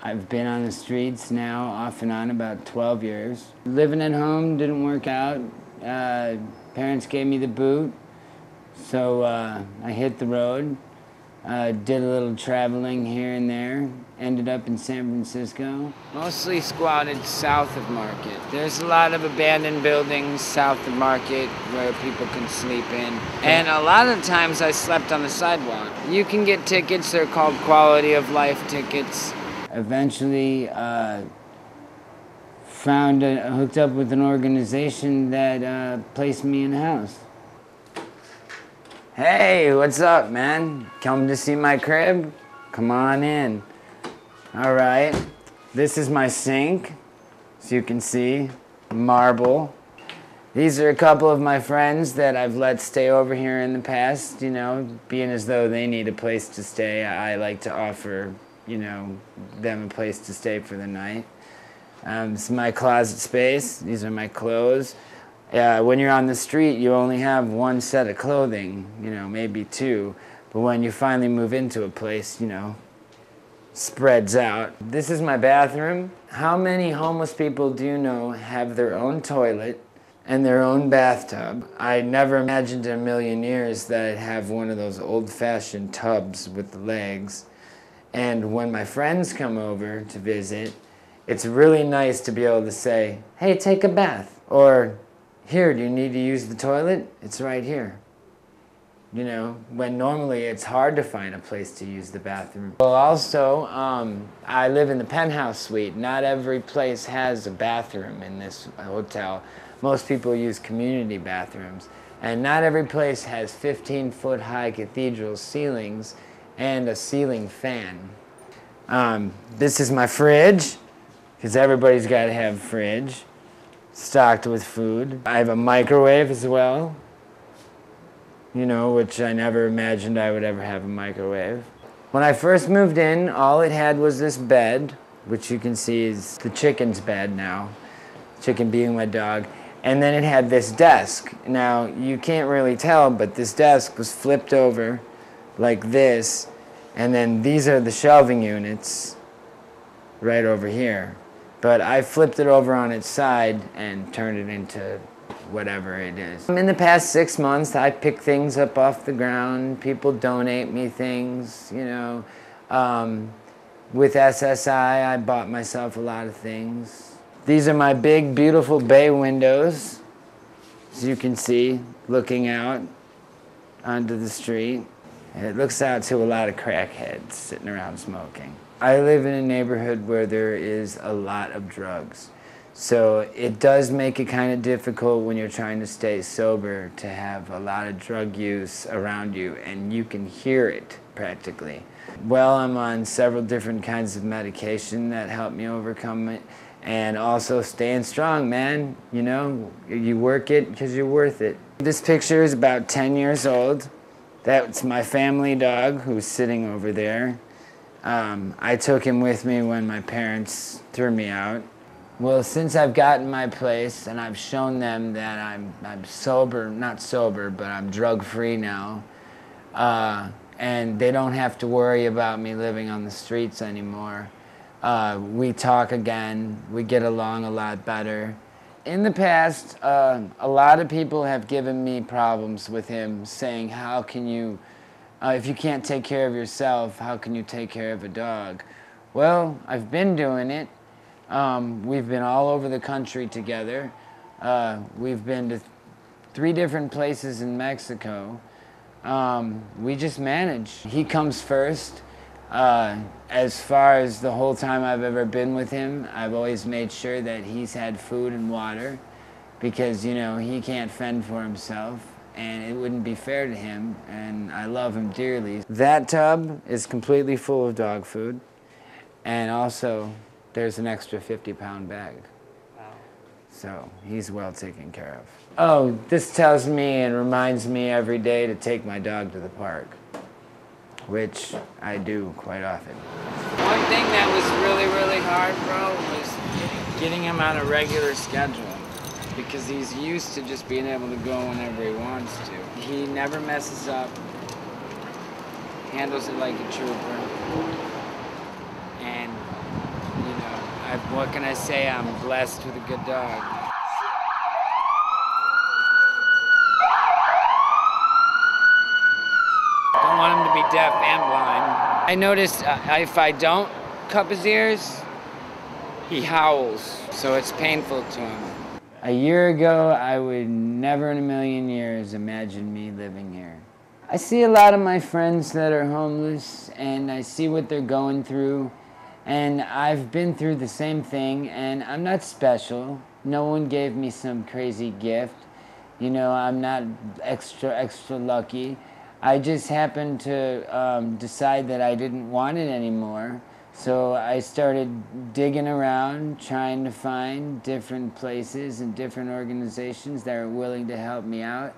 I've been on the streets now off and on about 12 years. Living at home didn't work out. Parents gave me the boot, so I hit the road. Did a little traveling here and there. Ended up in San Francisco. Mostly squatted south of Market. There's a lot of abandoned buildings south of Market where people can sleep in. And a lot of times I slept on the sidewalk. You can get tickets, they're called quality of life tickets. Eventually hooked up with an organization that placed me in a house. Hey, what's up, man? Come to see my crib? Come on in. All right, this is my sink, as you can see, marble. These are a couple of my friends that I've let stay over here in the past, you know, being as though they need a place to stay. I like to offer, you know, them a place to stay for the night. This is my closet space. These are my clothes. When you're on the street, you only have one set of clothing, you know, maybe two. But when you finally move into a place, you know, spreads out. This is my bathroom. How many homeless people do you know have their own toilet and their own bathtub? I never imagined in a million years that I'd have one of those old-fashioned tubs with the legs. And when my friends come over to visit, it's really nice to be able to say, hey, take a bath. Or, here, do you need to use the toilet? It's right here. You know, when normally it's hard to find a place to use the bathroom. Well, also, I live in the penthouse suite. Not every place has a bathroom in this hotel. Most people use community bathrooms. And not every place has 15-foot high cathedral ceilings and a ceiling fan. This is my fridge, because everybody's got to have a fridge, stocked with food. I have a microwave as well. You know, which I never imagined I would ever have a microwave. When I first moved in, all it had was this bed, which you can see is the chicken's bed now, chicken being my dog, and then it had this desk. Now, you can't really tell, but this desk was flipped over like this, and then these are the shelving units right over here. But I flipped it over on its side and turned it into whatever it is. In the past 6 months, I pick things up off the ground. People donate me things, you know. With SSI, I bought myself a lot of things. These are my big, beautiful bay windows, as you can see, looking out onto the street. It looks out to a lot of crackheads sitting around smoking. I live in a neighborhood where there is a lot of drugs. So it does make it kind of difficult when you're trying to stay sober to have a lot of drug use around you, and you can hear it practically. Well, I'm on several different kinds of medication that help me overcome it, and also staying strong, man. You know, you work it because you're worth it. This picture is about 10 years old. That's my family dog who's sitting over there. I took him with me when my parents threw me out. Well, since I've gotten my place and I've shown them that I'm sober, not sober, but I'm drug-free now, and they don't have to worry about me living on the streets anymore, we talk again, we get along a lot better. In the past, a lot of people have given me problems with him, saying, how can you, if you can't take care of yourself, how can you take care of a dog? Well, I've been doing it. We've been all over the country together. We've been to 3 different places in Mexico. We just manage. He comes first. As far as the whole time I've ever been with him, I've always made sure that he's had food and water because, you know, he can't fend for himself and it wouldn't be fair to him, and I love him dearly. That tub is completely full of dog food, and also there's an extra 50-pound bag. Wow. So he's well taken care of. Oh, this tells me and reminds me every day to take my dog to the park, which I do quite often. One thing that was really, really hard, bro, was getting him on a regular schedule, because he's used to just being able to go whenever he wants to. He never messes up, handles it like a trooper, and What can I say? I'm blessed with a good dog. Don't want him to be deaf and blind. I noticed if I don't cup his ears, he howls, so it's painful to him. A year ago, I would never in a million years imagine me living here. I see a lot of my friends that are homeless, and I see what they're going through, and I've been through the same thing, and I'm not special. No one gave me some crazy gift. You know, I'm not extra lucky. I just happened to decide that I didn't want it anymore. So I started digging around, trying to find different places and different organizations that are willing to help me out.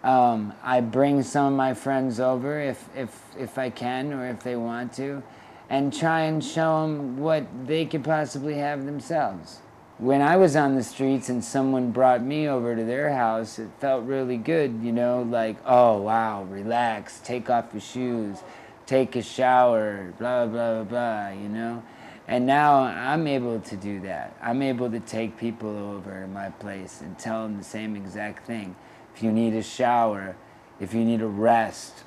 I bring some of my friends over if I can or if they want to, and try and show them what they could possibly have themselves. When I was on the streets and someone brought me over to their house, it felt really good, you know, like, oh wow, relax, take off your shoes, take a shower, blah, blah, blah, blah, you know? And now I'm able to do that. I'm able to take people over to my place and tell them the same exact thing. If you need a shower, if you need a rest,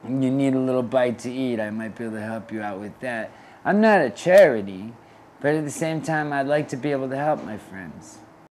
and you need a little bite to eat, I might be able to help you out with that. I'm not a charity, but at the same time, I'd like to be able to help my friends.